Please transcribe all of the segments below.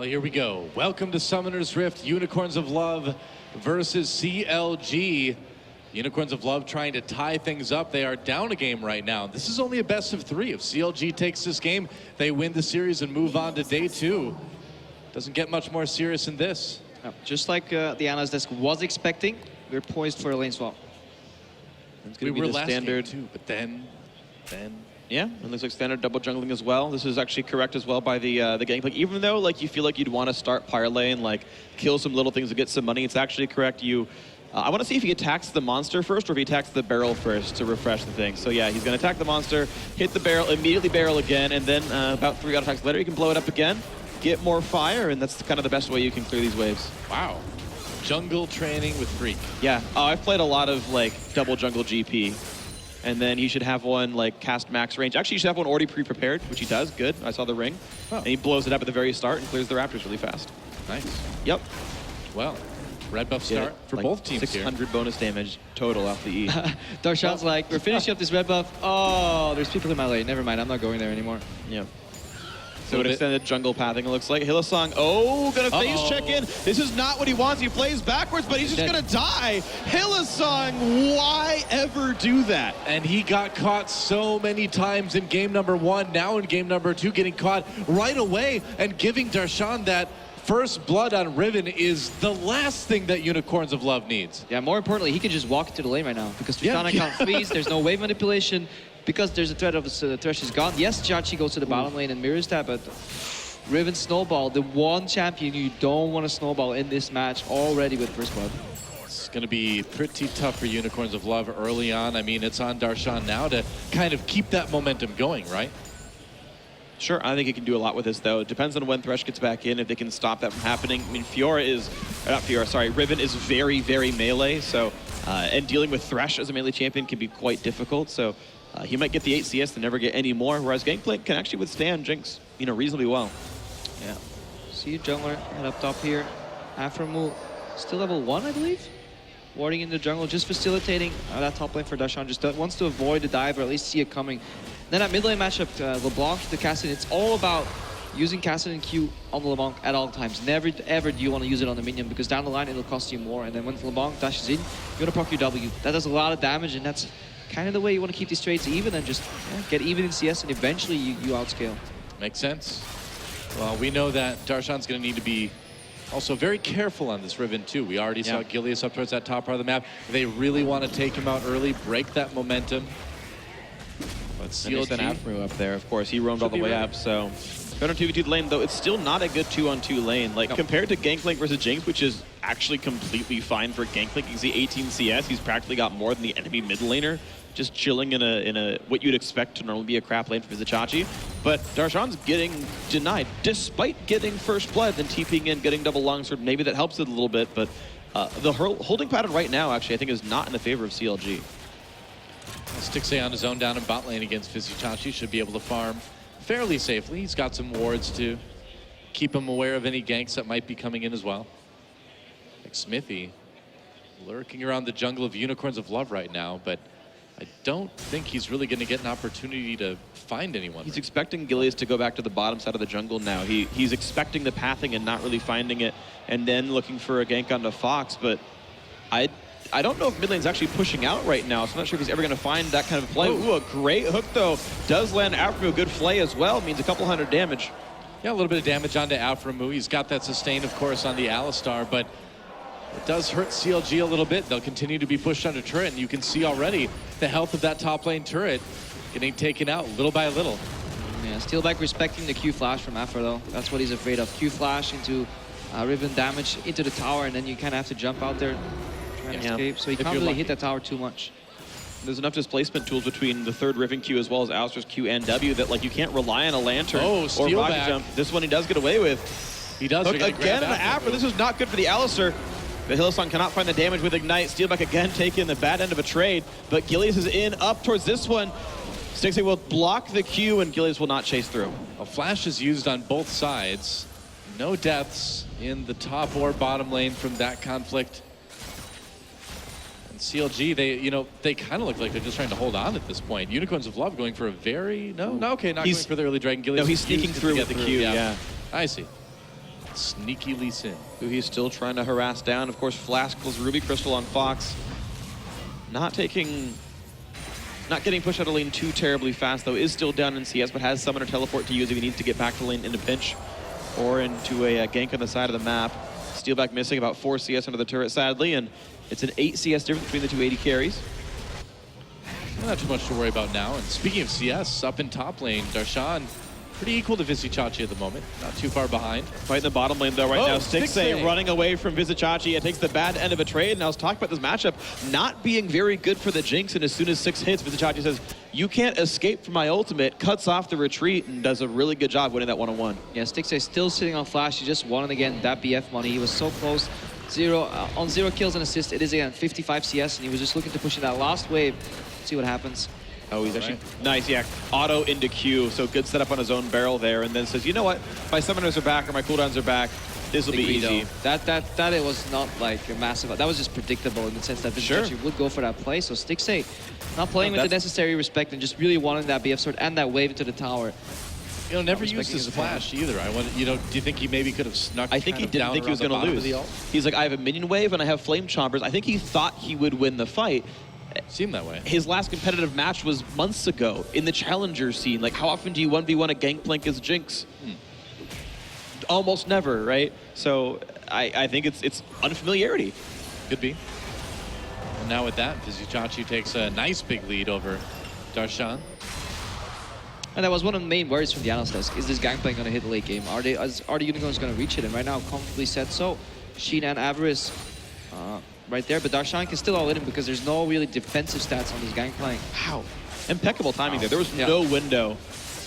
here we go. Welcome to Summoner's Rift, Unicorns of Love versus CLG. Unicorns of Love trying to tie things up. They are down a game right now. This is only a best of 3. If CLG takes this game, they win the series and move on to day 2. Doesn't get much more serious than this. Just like the analyst desk was expecting, we're poised for a lane swap. It's going to be the standard too, but then. Yeah, it looks like standard double jungling as well. This is actually correct as well by the Gangplank. Even though like you feel like you'd want to start parlay and like kill some little things to get some money, it's actually correct. I want to see if he attacks the monster first or if he attacks the barrel first to refresh the thing. So yeah, he's going to attack the monster, hit the barrel, immediately barrel again, and then about 3 auto attacks later, you can blow it up again, get more fire, and that's kind of the best way you can clear these waves. Wow. Jungle training with Freak. Yeah, I've played a lot of like double jungle GP. And then he should have one like cast max range. Actually, he should have one already pre-prepared, which he does. Good. I saw the ring. Oh. And he blows it up at the very start and clears the Raptors really fast. Nice. Yep. Well, red buff start for like both teams 600 here. bonus damage total off the E. Darshan's like, we're finishing up this red buff. Oh, there's people in my lane. Never mind, I'm not going there anymore. Yeah. So an extended jungle pathing, it looks like. Hylissang, gonna phase check in. This is not what he wants. He plays backwards, but he's just gonna die. Hylissang, why ever do that? And he got caught so many times in game number 1, now in game number 2, getting caught right away and giving Darshan that first blood on Riven is the last thing that Unicorns of Love needs. Yeah, more importantly, he can just walk into the lane right now because Tristana can't freeze, there's no wave manipulation. Because there's a threat of the Thresh is gone. Yes, Chachi goes to the bottom lane and mirrors that, but Riven Snowball, the one champion you don't want to snowball in this match already with first blood. It's going to be pretty tough for Unicorns of Love early on. I mean, it's on Darshan now to kind of keep that momentum going, right? Sure, I think he can do a lot with this, though. It depends on when Thresh gets back in, if they can stop that from happening. I mean, Riven is very, very melee, so, and dealing with Thresh as a melee champion can be quite difficult, so he might get the 8 CS and never get any more, whereas Gangplank can actually withstand Jinx, reasonably well. Yeah. See jungler head up top here. Aframu still level 1, I believe. Warding in the jungle, just facilitating that top lane for Darshan. Just wants to avoid the dive or at least see it coming. Then that mid lane matchup, LeBlanc to Kassadin, it's all about using Kassadin Q on the LeBlanc at all times. Never ever do you want to use it on the minion because down the line it'll cost you more. And then when LeBlanc dashes in, you want to proc your W. That does a lot of damage, and that's kind of the way you want to keep these trades even and just get even in CS, and eventually you outscale. Makes sense. Well, we know that Darshan's going to need to be also very careful on this Riven too. We already saw Gilius up towards that top part of the map. They really want to take him out early, break that momentum. But CLG an Afro up there, of course. He roamed all the way up, so better 2v2 lane, though it's still not a good 2-on-2 lane. Like, compared to Gangplank versus Jinx, which is actually completely fine for Gangplank. You can see 18 CS, he's practically got more than the enemy mid laner, just chilling in a what you'd expect to normally be a crap lane for Vizichachi. But Darshan's getting denied, despite getting first blood, then TPing in, getting double longsword. Maybe that helps it a little bit, but the holding pattern right now, actually, I think is not in the favor of CLG. Stixxay on his own down in bot lane against Vizichachi should be able to farm fairly safely. He's got some wards to keep him aware of any ganks that might be coming in as well. Like Smithy lurking around the jungle of Unicorns of Love right now, but I don't think he's really going to get an opportunity to find anyone. He's expecting Gilius to go back to the bottom side of the jungle now. He's expecting the pathing and not really finding it, and then looking for a gank onto Fox, but I don't know if mid lane's actually pushing out right now, so I'm not sure if he's ever going to find that kind of play. Ooh, a great hook, though. Does land Aframu. A good flay as well. Means a couple hundred damage. Yeah, a little bit of damage onto Aframu. He's got that sustain, of course, on the Alistar, but it does hurt CLG a little bit. They'll continue to be pushed under turret, and you can see already the health of that top lane turret getting taken out little by little. Yeah, Steelback respecting the Q flash from Afra, though. That's what he's afraid of. Q flash into Riven damage into the tower, and then you kind of have to jump out there. Escape, so he can't really hit that tower too much. There's enough displacement tools between the third Riven Q as well as Alistar's Q and W that like you can't rely on a lantern or rocket jump. This one he does get away with. He does. Again an Afra. This is not good for the Alistar. But Hylissang cannot find the damage with Ignite. Steelback again taking the bad end of a trade. But Gilius is in up towards this one. Stixxay will block the Q and Gilius will not chase through. A flash is used on both sides. No deaths in the top or bottom lane from that conflict. And CLG, they kind of look like they're just trying to hold on at this point. Unicorns of Love going for a very, not going for the early Dragon. Gilius no, he's sneaking through with the Q, yeah. I see. Sneaky Lee Sin. Who he's still trying to harass down. Of course, Flask was Ruby Crystal on Fox. Not getting pushed out of lane too terribly fast, though. Is still down in CS, but has Summoner Teleport to use if he needs to get back to lane in a pinch or into a gank on the side of the map. Steelback missing about 4 CS under the turret, sadly, and it's an 8 CS difference between the two 80 carries. Not too much to worry about now. And speaking of CS, up in top lane, Darshan pretty equal to Vizicachi at the moment. Not too far behind. Fighting the bottom lane, though, right now. Stixxay Stixxay running away from Vizicachi. It takes the bad end of a trade, and I was talking about this matchup not being very good for the Jinx, and as soon as 6 hits, Vizicachi says, you can't escape from my ultimate, cuts off the retreat, and does a really good job winning that one-on-one. Yeah, Stixxay still sitting on Flash. He just won it again, that BF money. He was so close. On 0 kills and assists, it is again 55 CS, and he was just looking to push in that last wave. See what happens. Oh, he's actually nice, yeah. Auto into Q, so good setup on his own barrel there, and then says, you know what? My summoners are back or my cooldowns are back. This will be easy. That it was not like a massive. That was just predictable in the sense that Vizicachi would go for that play. So Stixxay not playing with the necessary respect and just really wanting that BF sword and that wave into the tower. You know, never used his flash either. Do you think he maybe could have snuck? I think he didn't think he was going to lose. He's like, I have a minion wave and I have flame chompers. I think he thought he would win the fight. Seemed that way. His last competitive match was months ago in the challenger scene. Like, how often do you 1v1 a Gangplank as Jinx? Almost never, right? So I think it's unfamiliarity. Could be. And now with that, Vizicachi takes a nice big lead over Darshan. And that was one of the main worries from the analyst desk. Is this Gangplank going to hit the late game? Are the Unicorns going to reach it? And right now, comfortably set so. Sheen and Avarice right there, but Darshan can still all-in him because there's no really defensive stats on this Gangplank. Wow. Impeccable timing there. There was no window.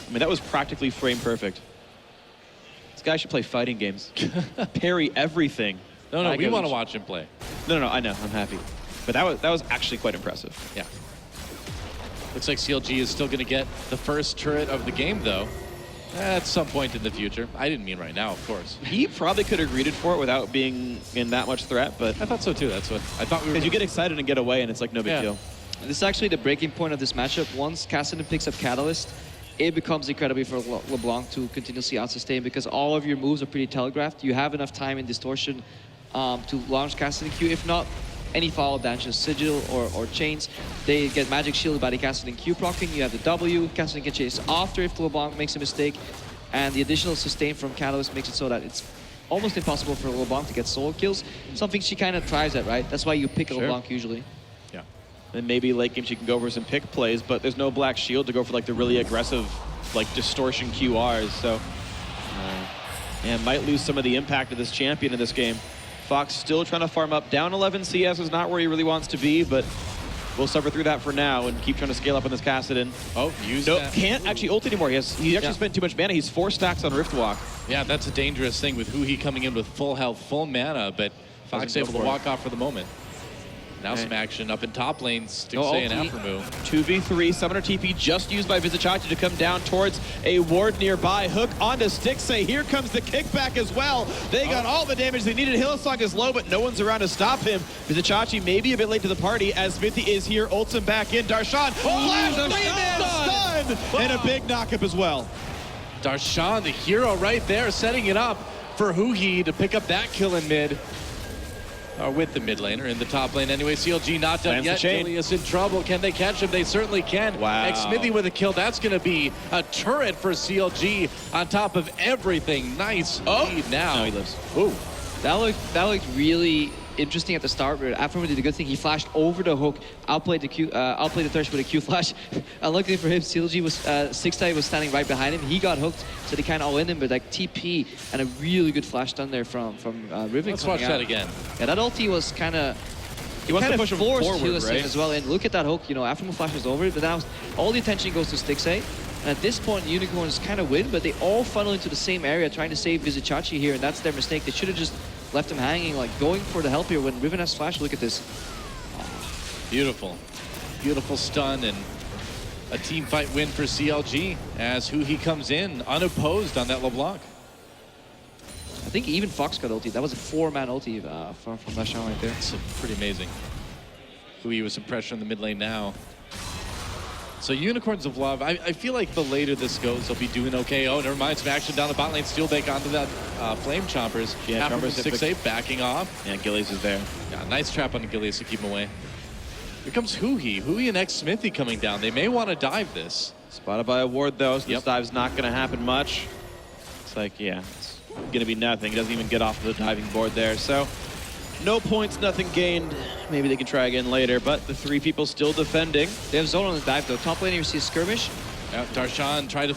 I mean, that was practically frame perfect. This guy should play fighting games. Parry everything. No, we want to watch him play. No, I know. I'm happy. But that was actually quite impressive. Yeah. Looks like CLG is still going to get the first turret of the game, though. At some point in the future. I didn't mean right now, of course. He probably could have greeted for it without being in that much threat, but... I thought so, too. That's what I thought we were... Because you get excited and get away, and it's like no big deal. And this is actually the breaking point of this matchup. Once Cassidy picks up Catalyst, it becomes incredibly for LeBlanc to continuously out-sustain because all of your moves are pretty telegraphed. You have enough time in Distortion to launch Cassidy Q. If not, any follow-up damages, Sigil or Chains, they get magic shielded by the Cassidy Q proccing. You have the W, Cassidy can chase after if LeBlanc makes a mistake, and the additional sustain from Catalyst makes it so that it's almost impossible for LeBlanc to get solo kills. Something she kind of thrives at, right? That's why you pick LeBlanc usually. Yeah. And maybe late game she can go for some pick plays, but there's no black shield to go for like the really aggressive like Distortion QRs, so and might lose some of the impact of this champion in this game. Fox still trying to farm up. Down 11 CS is not where he really wants to be, but we'll suffer through that for now and keep trying to scale up on this Kassadin. Oh, that. Can't actually ult anymore. He actually spent too much mana. He's 4 stacks on Riftwalk. Yeah, that's a dangerous thing with Huhi coming in with full health, full mana, but Fox able to walk off for the moment. Now some action up in top lane. Stixxay and Aframu. 2v3, Summoner TP just used by Vizicachi to come down towards a ward nearby. Hook onto Stixxay. Here comes the kickback as well. They got all the damage they needed. Hillsong is low, but no one's around to stop him. Vizicachi maybe a bit late to the party as Smithy is here, ults him back in. Darshan, stun! And a big knockup as well. Darshan, the hero right there, setting it up for Huhi to pick up that kill in mid. Or with the mid laner in the top lane. Anyway, CLG not done yet. Ilias in trouble. Can they catch him? They certainly can. Wow. Smithy with a kill. That's going to be a turret for CLG on top of everything. Nice lead now. No, he lives. Ooh. That looked really interesting at the start, but Aframu did a good thing. He flashed over the hook, outplayed the Thresh with a Q flash. Unluckily for him, CLG was Stixxay was standing right behind him. He got hooked, so they kind of all in him, but like TP and a really good flash done there from Riven. Let's watch that again. Yeah, that ulti was kind of. He wants to push him forward, right? As well, and look at that hook. You know, Aframu flashes over it, but now all the attention goes to Stixxay. And at this point, Unicorns kind of win, but they all funnel into the same area trying to save Vizicachi here, and that's their mistake. They should have just left him hanging, like going for the help here when Riven has flash. Look at this. Beautiful. Beautiful stun and a team fight win for CLG as Huhi comes in unopposed on that LeBlanc. I think even Fox got ulti. That was a 4-man ulti from Darshan right there. That's pretty amazing. Huhi with some pressure in the mid lane now. So Unicorns of Love, I feel like the later this goes, they'll be doing okay. Oh, never mind, some action down the bot lane. Steel Bake onto that Flame Chompers. Yeah, Chompers Chompers 6-8 backing off. Yeah, Gillies is there. Yeah, nice trap on Gilius to keep him away. Here comes Huhi. Huhi and X-Smithy coming down. They may want to dive this. Spotted by a ward, though, so this dive's not going to happen much. It's like, yeah, it's going to be nothing. He doesn't even get off the diving board there. So, no points, nothing gained. Maybe they can try again later, but the 3 people still defending. They have zone on the dive, though. Top lane, you see a skirmish. Darshan tries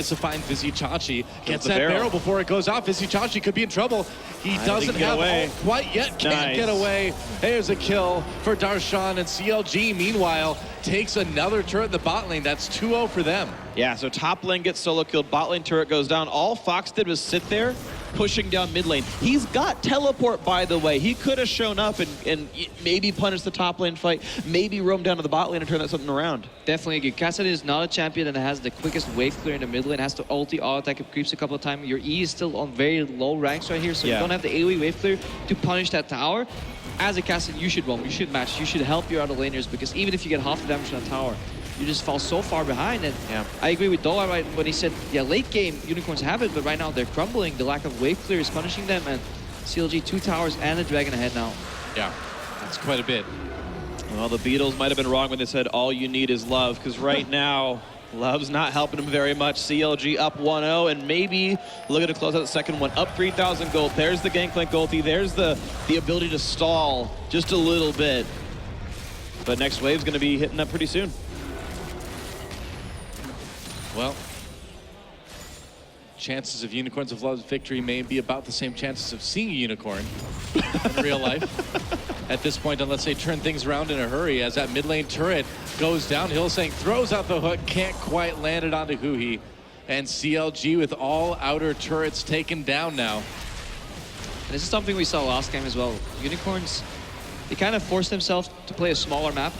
to find Vizicachi. Gets the that barrel. barrel before it goes off. Vizicachi could be in trouble. He doesn't get have away. ult quite yet. Can't get away. There's a kill for Darshan, and CLG, meanwhile, takes another turret in the bot lane. That's 2-0 for them. Yeah, so top lane gets solo killed, bot lane turret goes down. All Fox did was sit there, pushing down mid lane. He's got teleport, by the way. He could have shown up and maybe punished the top lane fight, maybe roam down to the bot lane and turn that something around. Definitely good. Kassadin is not a champion that has the quickest wave clear in the mid lane. Has to ulti, all attack, it creeps a couple of times. Your E is still on very low ranks right here, so you don't have the AoE wave clear to punish that tower. As a Kassadin, you should roam, you should match, you should help your other laners, because even if you get half the damage on the tower, you just fall so far behind. And I agree with Dola right when he said, yeah, late game Unicorns have it, but right now they're crumbling. The lack of wave clear is punishing them, and CLG 2 towers and a dragon ahead now. Yeah, that's quite a bit. Well, the Beatles might have been wrong when they said all you need is love, because right now, love's not helping him very much. CLG up 1-0, and maybe looking to close out the second one. Up 3,000 gold. There's the Gangplank ulti. There's the ability to stall just a little bit. But next wave's going to be hitting up pretty soon. Well, chances of Unicorns of Love's victory may be about the same chances of seeing a unicorn in real life. At this point, unless they turn things around in a hurry, as that mid lane turret goes down. Hillsang throws out the hook, can't quite land it onto Huhi. And CLG with all outer turrets taken down now. And this is something we saw last game as well. Unicorns, they kind of forced themselves to play a smaller map.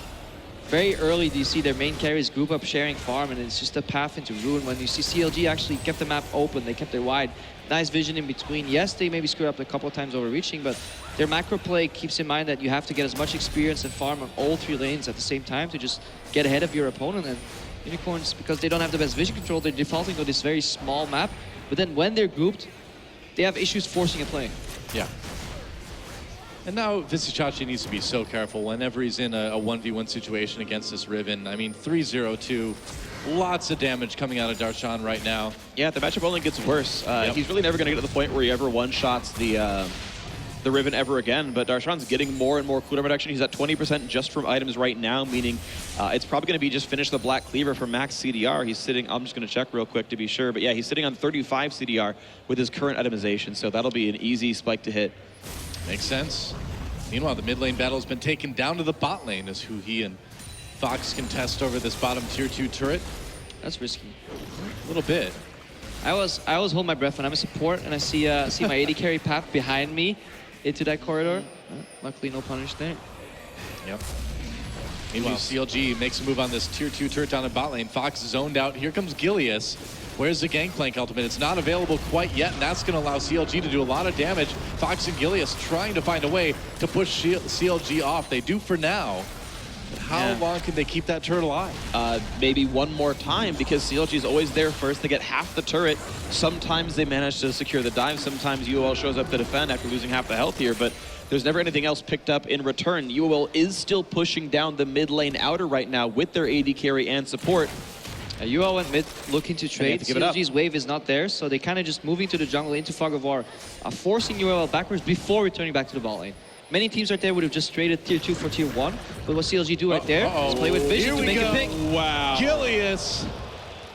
Very early, do you see their main carries group up sharing farm, and it's just a path into ruin. When you see CLG actually kept the map open, they kept it wide. Nice vision in between. Yes, they maybe screwed up a couple of times overreaching, but their macro play keeps in mind that you have to get as much experience and farm on all 3 lanes at the same time to just get ahead of your opponent. And Unicorns, because they don't have the best vision control, they're defaulting to this very small map. But then when they're grouped, they have issues forcing a play. Yeah. And now Vizicachi needs to be so careful whenever he's in a 1v1 situation against this Riven. I mean, 3-0-2, lots of damage coming out of Darshan right now. Yeah, the matchup only gets worse. He's really never going to get to the point where he ever one-shots the Riven ever again, but Darshan's getting more and more cooldown reduction. He's at 20% just from items right now, meaning it's probably going to be just finish the Black Cleaver for max CDR. He's sitting, I'm just going to check real quick to be sure, but yeah, he's sitting on 35 CDR with his current itemization, so that'll be an easy spike to hit. Makes sense. Meanwhile, the mid lane battle has been taken down to the bot lane as Huhi and Fox contest over this bottom tier 2 turret. That's risky. A little bit. I always hold my breath when I'm a support and I see my AD carry path behind me into that corridor. Luckily, no punish there. Yep. Meanwhile, CLG makes a move on this tier 2 turret down in bot lane. Fox zoned out. Here comes Gilius. Where's the Gangplank ultimate? It's not available quite yet, and that's going to allow CLG to do a lot of damage. Fox and Gilius trying to find a way to push CLG off. They do for now. But how long can they keep that turret alive? Maybe one more time, because CLG is always there first. They get half the turret. Sometimes they manage to secure the dive. Sometimes UOL shows up to defend after losing half the health here, but there's never anything else picked up in return. UOL is still pushing down the mid lane outer right now with their AD carry and support. UOL went mid looking to trade. CLG's wave is not there, so they kind of just moving to the jungle into Fog of War, forcing UOL backwards before returning back to the bot lane. Many teams right there would have just traded tier 2 for tier 1, but what CLG do right there is play with vision to make a pick. Wow. Gilius.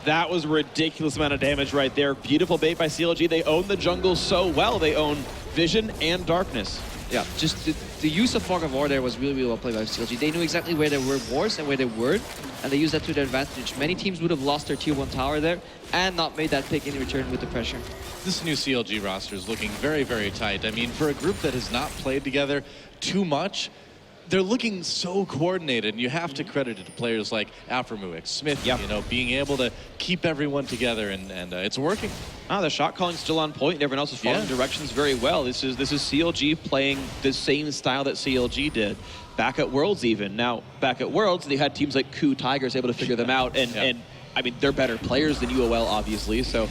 That was a ridiculous amount of damage right there. Beautiful bait by CLG. They own the jungle so well. They own vision and darkness. Yeah, just the use of Fog of War there was really, really well played by CLG. They knew exactly where there were wars and where they weren't, and they used that to their advantage. Many teams would have lost their tier 1 tower there and not made that pick in return with the pressure. This new CLG roster is looking very, very tight. I mean, for a group that has not played together too much, they're looking so coordinated, and you have to credit it to players like Aframuik, Smith, Yep. you know, being able to keep everyone together, and it's working. The shot calling's still on point, and everyone else is following directions very well. This is CLG playing the same style that CLG did back at Worlds even. Now, back at Worlds, they had teams like Coup Tigers able to figure them out, and I mean, they're better players than UOL, obviously. So,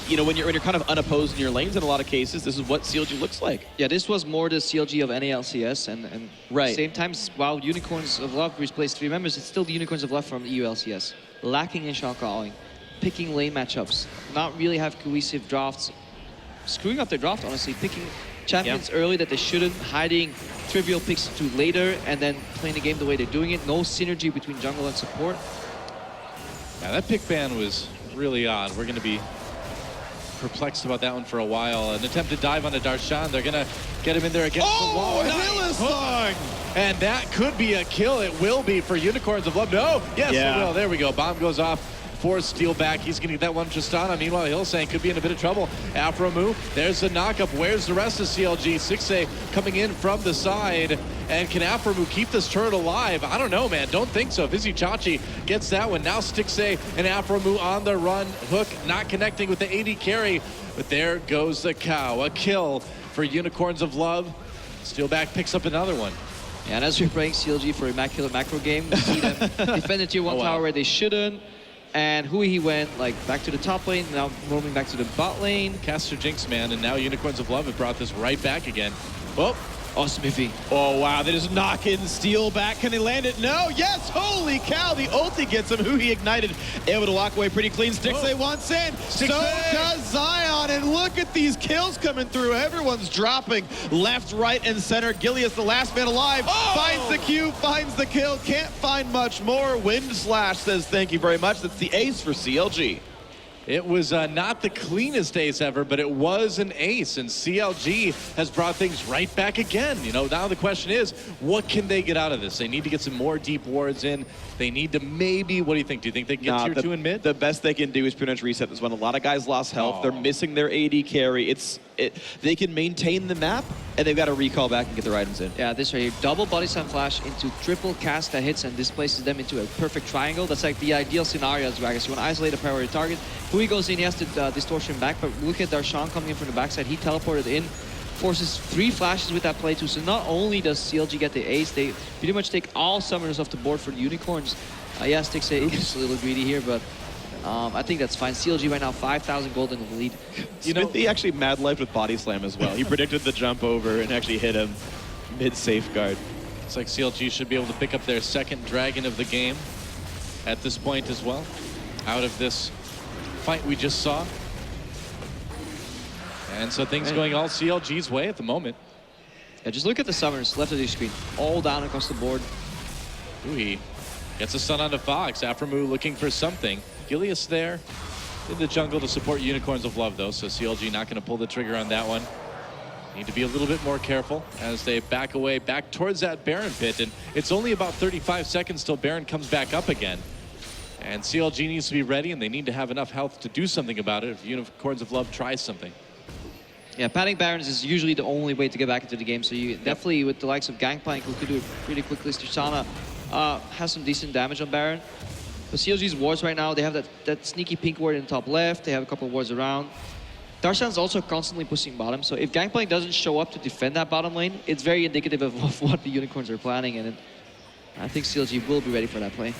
you know, when you're kind of unopposed in your lanes in a lot of cases, this is what CLG looks like. Yeah, this was more the CLG of NALCS, and at the same time, while Unicorns of Love replaced 3 members, it's still the Unicorns of Love from EULCS. Lacking in shot calling, picking lane matchups, not really have cohesive drafts, screwing up their draft, honestly, picking champions early that they shouldn't, hiding trivial picks to later, and then playing the game the way they're doing it. No synergy between jungle and support. Yeah, that pick ban was really odd. We're going to be perplexed about that one for a while. An attempted dive onto Darshan. They're going to get him in there against the wall. Nice. And that could be a kill. It will be for Unicorns of Love. No, yes, it will. There we go. Bomb goes off. Force steal back. He's going to get that one Tristana. Meanwhile, Hillsang could be in a bit of trouble. Aframu, there's the knockup. Where's the rest of CLG? 6A coming in from the side. And can Aframu keep this turret alive? I don't know, man. Don't think so. Vizzy Chachi gets that one. Now Stixay and Aframu on the run. Hook not connecting with the AD carry. But there goes the cow. A kill for Unicorns of Love. Steelback picks up another one. Yeah, and as we're playing CLG for Immaculate Macro game, we see them defend the tier 1 tower where they shouldn't. And Hui went like back to the top lane, now roaming back to the bot lane. Caster Jinx, man, and now Unicorns of Love have brought this right back again. Oh, Smithy. Oh, wow, they just knock in, steal back. Can they land it? No, yes, holy cow, the ulti gets him. Hui ignited, able to walk away pretty clean. Stixay wants in, so does Zion, and look at these kills coming through. Everyone's dropping left, right, and center. Gilius, the last man alive, finds the Q, finds the kill, can't find much more. Wind Slash says thank you very much. That's the ace for CLG. it was not the cleanest ace ever, but it was an ace, and CLG has brought things right back again. You know, now the question is, what can they get out of this? They need to get some more deep wards in. They need to maybe, what do you think? Do you think they can get tier 2 in mid? The best they can do is pretty much reset this one. A lot of guys lost health. They're missing their AD carry. They can maintain the map, and they've got to recall back and get their items in. Yeah, this right here, double body slam flash into triple cast that hits and displaces them into a perfect triangle. That's like the ideal scenario as Gragas. You want to isolate a priority target. Hui goes in, he has to distortion back, but look at Darshan coming in from the backside. He teleported in, forces 3 flashes with that play too. So not only does CLG get the ace, they pretty much take all summoners off the board for the Unicorns. Yeah, Stixay is a little greedy here, but I think that's fine. CLG right now 5,000 gold in the lead. Smithy actually mad lifed with body slam as well. He predicted the jump over and actually hit him mid safeguard. It's like CLG should be able to pick up their second dragon of the game at this point as well, out of this fight we just saw. And so things going all CLG's way at the moment. Yeah, just look at the summoners left of your screen, all down across the board. Ui gets a stun onto Fox. Aframu looking for something. Gilius there in the jungle to support Unicorns of Love, though, so CLG not going to pull the trigger on that one. Need to be a little bit more careful as they back away, back towards that Baron pit, and it's only about 35 seconds till Baron comes back up again. And CLG needs to be ready, and they need to have enough health to do something about it if Unicorns of Love tries something. Yeah, padding Barons is usually the only way to get back into the game, so you definitely, with the likes of Gangplank, who could do it pretty quickly, Tristana has some decent damage on Baron. But CLG's wards right now, they have that sneaky pink ward in the top left, they have a couple of wards around. Darshan's also constantly pushing bottom, so if Gangplank doesn't show up to defend that bottom lane, it's very indicative of what the Unicorns are planning, and I think CLG will be ready for that play.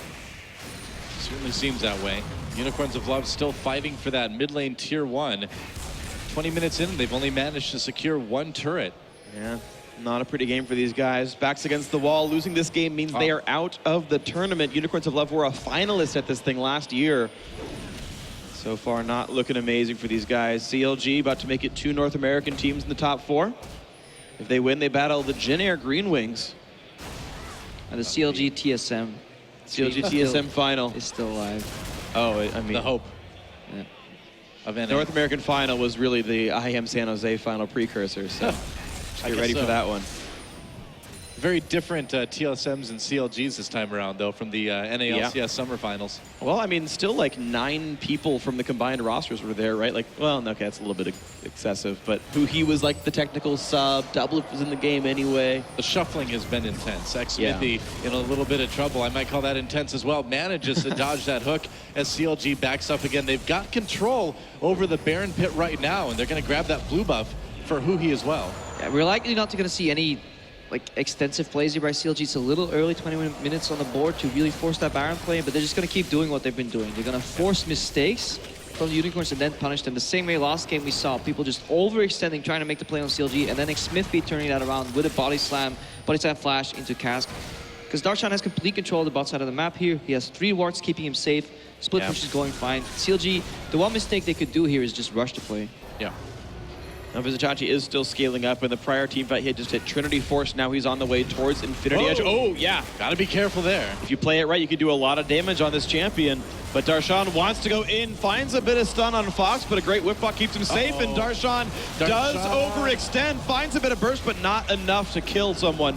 Certainly seems that way. Unicorns of Love still fighting for that mid lane tier 1. 20 minutes in, they've only managed to secure 1 turret. Yeah, not a pretty game for these guys. Backs against the wall. Losing this game means they are out of the tournament. Unicorns of Love were a finalist at this thing last year. So far, not looking amazing for these guys. CLG about to make it 2 North American teams in the top 4. If they win, they battle the Jin Air Green Wings. And the CLG TSM. CLG TSM final. Is still alive. Oh, I mean... The hope. Yeah. Of NA. North American final was really the IEM San Jose final precursor, so get ready for that one. Very different TSMs and CLGs this time around, though, from the NALCS Summer Finals. Well, I mean, still like 9 people from the combined rosters were there, right? Like, well, okay, that's a little bit excessive, but he was like the technical sub. Doublelift was in the game anyway. The shuffling has been intense. Smithy in a little bit of trouble. I might call that intense as well. Manages to dodge that hook as CLG backs up again. They've got control over the Baron pit right now, and they're going to grab that blue buff for Huhi as well. Yeah, we're likely not going to see any extensive plays here by CLG. It's a little early, 20 minutes on the board to really force that Baron play, but they're just going to keep doing what they've been doing. They're going to force mistakes from the Unicorns and then punish them. The same way last game we saw people just overextending, trying to make the play on CLG, and then Smithy turning that around with a body slam flash into Cask. Because Darshan has complete control of the bot side of the map here. He has 3 wards keeping him safe. Split push is going fine. CLG, the one mistake they could do here is just rush the play. Yeah. Now Vizicachi is still scaling up. In the prior team fight, he had just hit Trinity Force. Now he's on the way towards Infinity Edge. Oh, yeah. Gotta be careful there. If you play it right, you can do a lot of damage on this champion. But Darshan wants to go in, finds a bit of stun on Fox, but a great whip block keeps him safe. And Darshan does overextend, finds a bit of burst, but not enough to kill someone.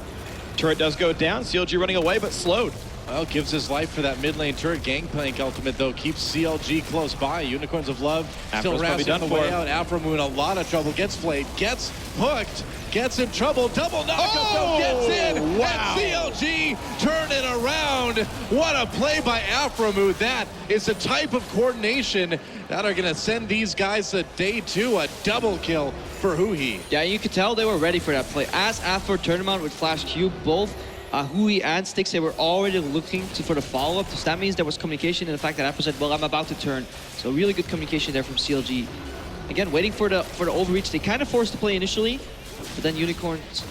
Turret does go down. CLG running away, but slowed. Well, gives his life for that mid lane turret. Gangplank ultimate, though, keeps CLG close by. Unicorns of Love still wrapping the way out. Afromoon, a lot of trouble. Gets flayed, gets hooked, gets in trouble. Double knockup, though, gets in. Wow. And CLG turn it around. What a play by Afromoon. That is the type of coordination that are going to send these guys to day 2. A double kill for Huhi. Yeah, you could tell they were ready for that play. As Afro turned him on with Flash Q, both Huhi and Stixxay were already looking for the follow-up. So that means there was communication and the fact that Afro said, well, I'm about to turn. So really good communication there from CLG. Again, waiting for the overreach. They kind of forced the play initially, but then Unicorns,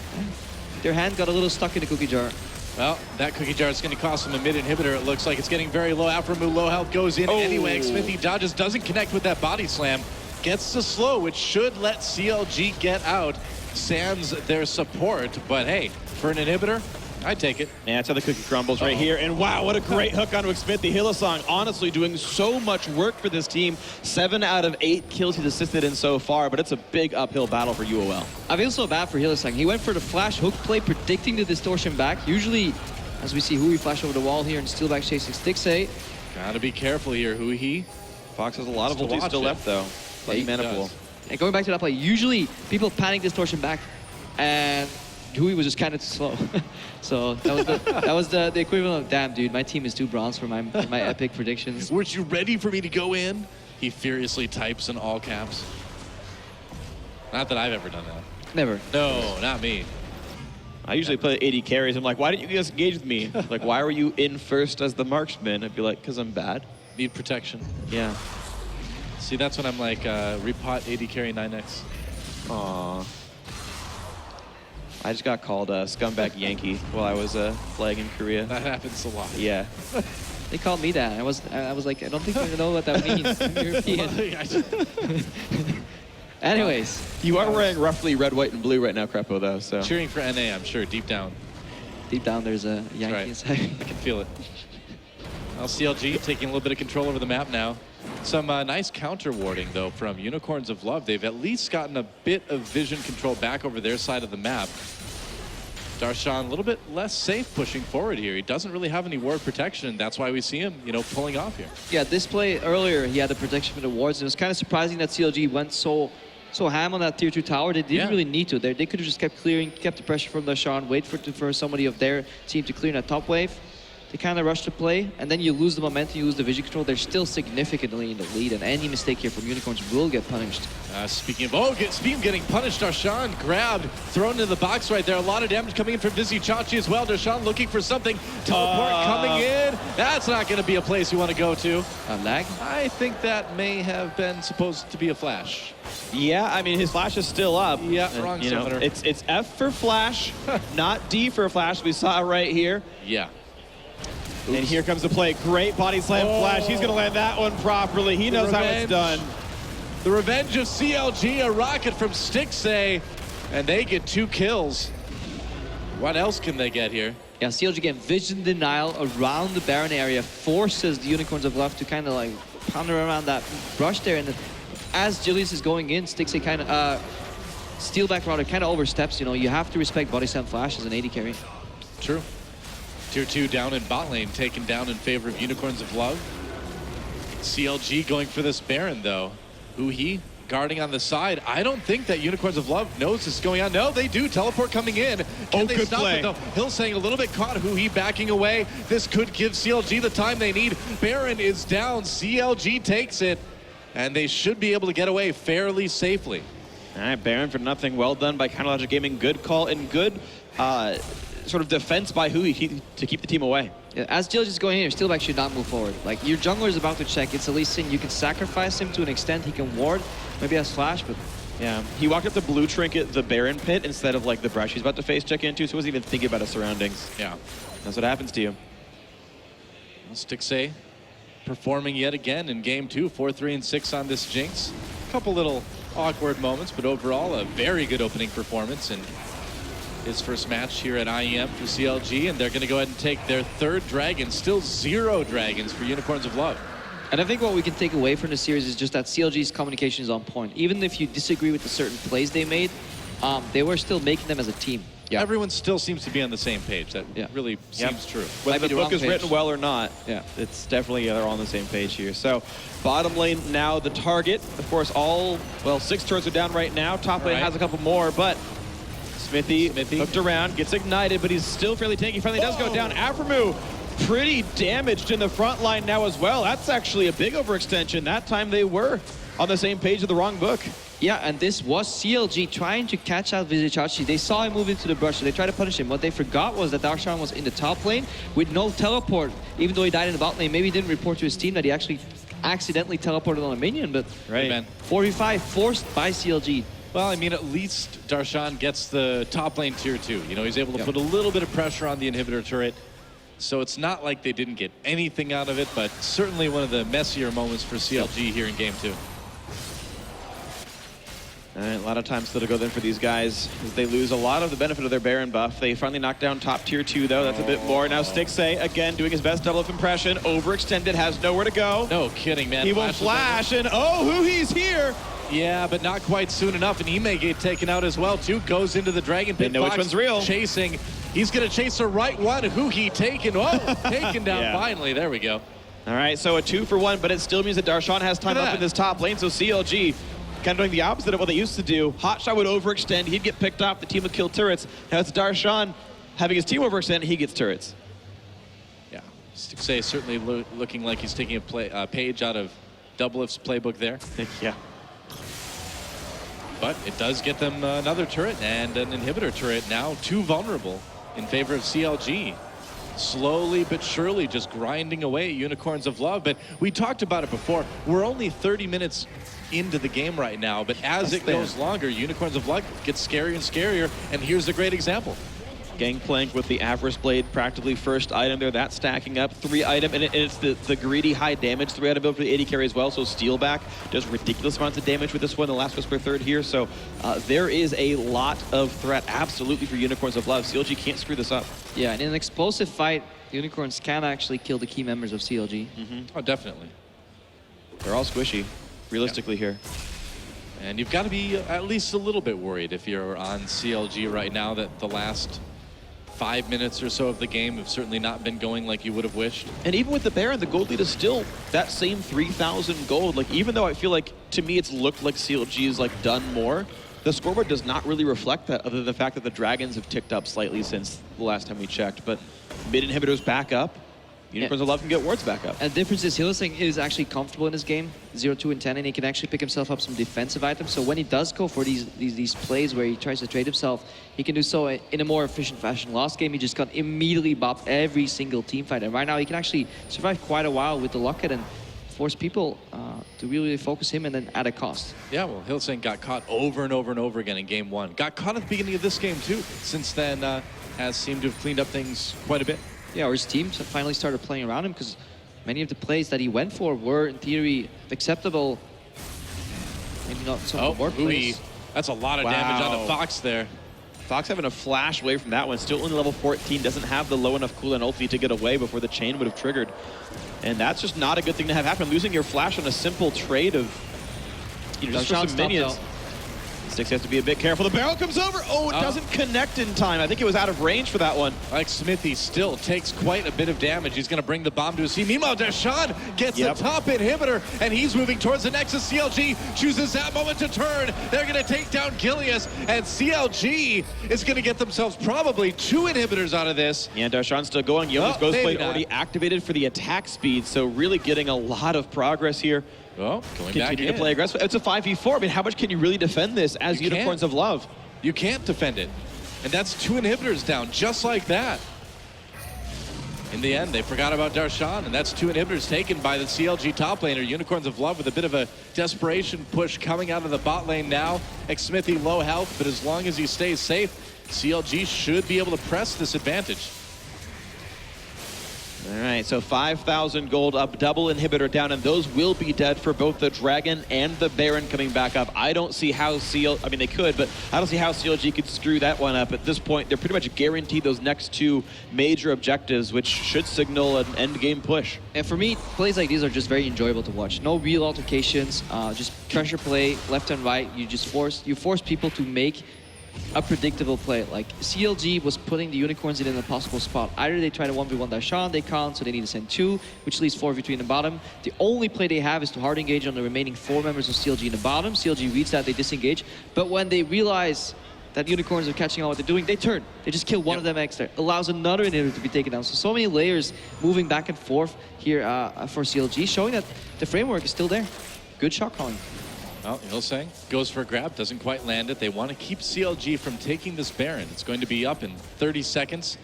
their hand got a little stuck in the cookie jar. Well, that cookie jar is going to cost him a mid inhibitor. It looks like it's getting very low. Afromoon low health goes in anyway. Smithy dodges, doesn't connect with that body slam. Gets the slow, which should let CLG get out. Sans their support, but hey, for an inhibitor, I'd take it. Yeah, that's how the cookie crumbles right here. And wow, what a great hook onto Smithy. Hylissang honestly doing so much work for this team. 7 out of 8 kills he's assisted in so far, but it's a big uphill battle for UOL. I feel so bad for Hylissang. He went for the flash hook play, predicting the distortion back. Usually, as we see Huhi flash over the wall here and Steelback chasing Stixxay. Gotta be careful here, Huhi. Fox has a lot of ulti still left, though. Yeah, mana pool. And going back to that play, usually people panic distortion back, and Huhi was just kind of too slow. So that was the equivalent of, damn, dude, my team is 2 bronze for my epic predictions. Weren't you ready for me to go in? He furiously types in all caps. Not that I've ever done that. Never. No, not me. I usually play 80 carries. I'm like, why didn't you guys engage with me? Like, why were you in first as the marksman? I'd be like, because I'm bad. Need protection. Yeah. See, that's when I'm like, repot 80 carry 9x. Aww. I just got called a scumbag Yankee while I was flagging in Korea. That happens a lot. Yeah. They called me that. I was like, I don't think you know what that means. I'm European. Anyways. You are wearing roughly red, white, and blue right now, Crepo, though, so. Cheering for NA, I'm sure, deep down. Deep down, there's a Yankee inside. I can feel it. Well, CLG taking a little bit of control over the map now. Some nice counter warding, though, from Unicorns of Love. They've at least gotten a bit of vision control back over their side of the map. Darshan a little bit less safe pushing forward here. He doesn't really have any ward protection, and that's why we see him, pulling off here. Yeah, this play earlier, he had the protection from the wards, and it was kind of surprising that CLG went so ham on that tier 2 tower. They didn't really need to. They could have just kept clearing, kept the pressure from Darshan, wait for somebody of their team to clear that top wave. They kind of rush the play, and then you lose the momentum, you lose the vision control. They're still significantly in the lead, and any mistake here from Unicorns will get punished. Speaking of getting punished, Darshan grabbed, thrown into the box right there. A lot of damage coming in from Vizicachi as well. Darshan looking for something. Teleport coming in. That's not going to be a place you want to go to. Lag? I think that may have been supposed to be a flash. Yeah, I mean, his flash is still up. Yeah, wrong summoner. It's F for flash, not D for flash. We saw it right here. Yeah. And here comes the play. Great body slam flash. He's going to land that one properly. He knows how it's done. The revenge of CLG, a rocket from Stixxay, and they get 2 kills. What else can they get here? Yeah, CLG getting vision denial around the Baron area, forces the Unicorns of Love to kind of like ponder around that brush there. And then as Julius is going in, Stixxay kind of Steel back router kind of oversteps. You know, you have to respect body slam flash as an AD carry. True. Tier 2 down in bot lane, taken down in favor of Unicorns of Love. CLG going for this Baron, though. Huhi guarding on the side. I don't think that Unicorns of Love knows this is going on. No, they do. Teleport coming in. Can they good stop play. it, though? Hillsang a little bit caught. Huhi backing away. This could give CLG the time they need. Baron is down. CLG takes it. And they should be able to get away fairly safely. All right, Baron for nothing. Well done by Counterlogic Gaming. Good call and good sort of defense by Huhi to keep the team away. Yeah, as Jilj is going in, your Steelback should not move forward. Like, your jungler is about to check. It's Lee Sin. You can sacrifice him to an extent. He can ward. Maybe has flash, but... Yeah, he walked up the blue trinket, the Baron pit, instead of like the brush he's about to face check into, so he wasn't even thinking about his surroundings. Yeah. That's what happens to you. Well, Stixay performing yet again in game 2, 4-3 and 6 on this Jinx. A couple little awkward moments, but overall a very good opening performance in his first match here at IEM for CLG, and they're going to go ahead and take their third dragon. Still 0 dragons for Unicorns of Love. And I think what we can take away from the series is just that CLG's communication is on point. Even if you disagree with the certain plays they made, they were still making them as a team. Yeah. Everyone still seems to be on the same page. That really seems true. Whether Might be the the book wrong is page. written well or not, Yeah. it's definitely they're all on the same page here. So bottom lane now the target. Of course, all, well, 6 turrets are down right now. Top lane Right. has a couple more, but Smithy Smithy. hooked around, gets ignited, but he's still fairly tanky. Finally does go down. Aframu pretty damaged in the front line now as well. That's actually a big overextension. That time they were on the same page of the wrong book. Yeah, and this was CLG trying to catch out Vizicachi. They saw him move into the brush, so they tried to punish him. What they forgot was that Darshan was in the top lane with no teleport. Even though he died in the bot lane, maybe he didn't report to his team that he actually accidentally teleported on a minion, but Right. Man. 4v5 forced by CLG. Well, I mean, at least Darshan gets the top lane tier 2. You know, he's able to put a little bit of pressure on the inhibitor turret. So it's not like they didn't get anything out of it, but certainly one of the messier moments for CLG here in game 2. All right, a lot of time still to go then for these guys as they lose a lot of the benefit of their Baron buff. They finally knocked down top tier 2 though. That's a bit more. Now Stixay again doing his best double up impression. Overextended, has nowhere to go. No kidding, man. He will flash and oh, Huhi's here. Yeah, but not quite soon enough, and he may get taken out as well, too. Goes into the Dragon Pit. They know which Fox one's real. Chasing. He's going to chase the right one. Huhi taken. Oh, taken down Yeah. finally. There we go. All right, so a 2-for-1, but it still means that Darshan has time Look at up in that. this top lane, so CLG kind of doing the opposite of what they used to do. Hotshot would overextend, he'd get picked off, the team would kill turrets. Now it's Darshan having his team overextend, he gets turrets. Yeah, Stixay certainly looking like he's taking a page out of Doublelift's playbook there. Yeah. But it does get them another turret and an inhibitor turret, now 2 vulnerable in favor of CLG. Slowly but surely just grinding away at Unicorns of Love. But we talked about it before. We're only 30 minutes into the game right now, but as it goes longer, Unicorns of Love gets scarier and scarier, and here's a great example. Gangplank with the Avarice Blade, practically first item there. That's stacking up. 3 item, and it's the greedy high damage 3 item build for the AD carry as well. So Steelback does ridiculous amounts of damage with this one. The last Whisper third here. So there is a lot of threat absolutely for Unicorns of Love. CLG can't screw this up. Yeah, and in an explosive fight, Unicorns can actually kill the key members of CLG. Oh, definitely. They're all squishy, realistically here. And you've got to be at least a little bit worried if you're on CLG right now that the last 5 minutes or so of the game have certainly not been going like you would have wished. And even with the Baron, the gold lead is still that same 3,000 gold. Like, even though I feel like, to me, it's looked like CLG has like done more, the scoreboard does not really reflect that, other than the fact that the Dragons have ticked up slightly since the last time we checked. But mid inhibitors back up. Unicorns of Love can get wards back up. And the difference is Hillsang is actually comfortable in this game, 0, 2, and 10, and he can actually pick himself up some defensive items. So when he does go for these plays where he tries to trade himself, he can do so in a more efficient fashion. Last game, he just got immediately bopped every single team fight. And right now, he can actually survive quite a while with the Locket and force people to really focus him and then at a cost. Yeah, well, Hillsang got caught over and over and over again in game 1. Got caught at the beginning of this game, too. Since then, has seemed to have cleaned up things quite a bit. Yeah, or his team finally started playing around him because many of the plays that he went for were, in theory, acceptable. Maybe not some of the work plays. That's a lot of damage on the Fox there. Fox having a flash away from that one. Still only level 14, doesn't have the low enough cooldown ulti to get away before the chain would have triggered. And that's just not a good thing to have happen. Losing your flash on a simple trade of, you know, just for some minions. Six has to be a bit careful. The barrel comes over. Oh, it doesn't connect in time. I think it was out of range for that one. Like Smithy still takes quite a bit of damage. He's going to bring the bomb to a C. Meanwhile, Deshaun gets the top inhibitor, and he's moving towards the Nexus. CLG chooses that moment to turn. They're going to take down Gilius, and CLG is going to get themselves probably 2 inhibitors out of this. Yeah, Deshaun's still going. Yoda's Ghostblade not. already activated for the attack speed, so really getting a lot of progress here. Oh, going back Continue in. to play aggressive. It's a 5v4. I mean, how much can you really defend this as You Unicorns can't. of Love? You can't defend it. And that's 2 inhibitors down, just like that. In the end, they forgot about Darshan, and that's 2 inhibitors taken by the CLG top laner. Unicorns of Love with a bit of a desperation push coming out of the bot lane now. Xsmithy low health, but as long as he stays safe, CLG should be able to press this advantage. All right, so 5,000 gold up, double inhibitor down, and those will be dead for both the Dragon and the Baron coming back up. I don't see how I mean, they could, but I don't see how CLG could screw that one up. At this point, they're pretty much guaranteed those next 2 major objectives, which should signal an end game push. And for me, plays like these are just very enjoyable to watch. No real altercations, just pressure play, left and right. You force people to make a predictable play. Like CLG was putting the Unicorns in an impossible spot. Either they try to 1v1 Darshan, they can't, so they need to send 2, which leaves 4v3 in the bottom. The only play they have is to hard engage on the remaining 4 members of CLG in the bottom. CLG reads that, they disengage. But when they realize that Unicorns are catching on what they're doing, they turn. They just kill one of them extra. Allows another inhibitor to be taken down. So many layers moving back and forth here for CLG, showing that the framework is still there. Good shot calling. Well, Hillsang goes for a grab, doesn't quite land it. They want to keep CLG from taking this Baron. It's going to be up in 30 seconds.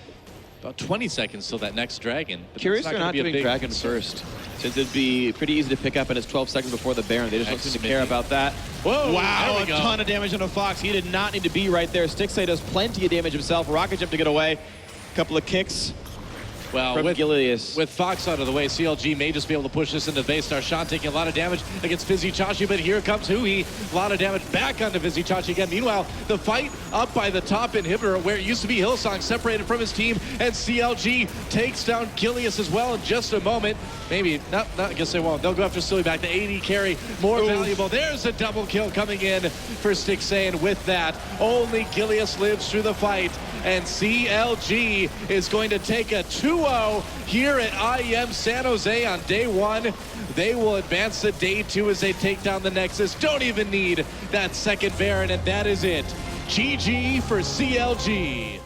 About 20 seconds till that next Dragon. But Curious that's they're gonna not be a doing big Dragon concern. first, since it'd be pretty easy to pick up and it's 12 seconds before the Baron. They just don't seem to care about that. Whoa, wow, there a we go. ton of damage on a Fox. He did not need to be right there. Stixay does plenty of damage himself. Rocket jump to get away. Couple of kicks. Well, from Gilius. with Fox out of the way, CLG may just be able to push this into base. Darshan taking a lot of damage against Fizzy Chachi, but here comes Hui. A lot of damage back onto Fizzy Chachi again. Meanwhile, the fight up by the top inhibitor, where it used to be Hillsong, separated from his team, and CLG takes down Gilius as well in just a moment. Maybe, not I guess they won't. They'll go after Silly back. The AD carry, more valuable. There's a double kill coming in for Stixay, and with that, only Gilius lives through the fight, and CLG is going to take a 2-0 here at IEM San Jose on day 1. They will advance to day 2 as they take down the Nexus. Don't even need that second Baron, and that is it. GG for CLG.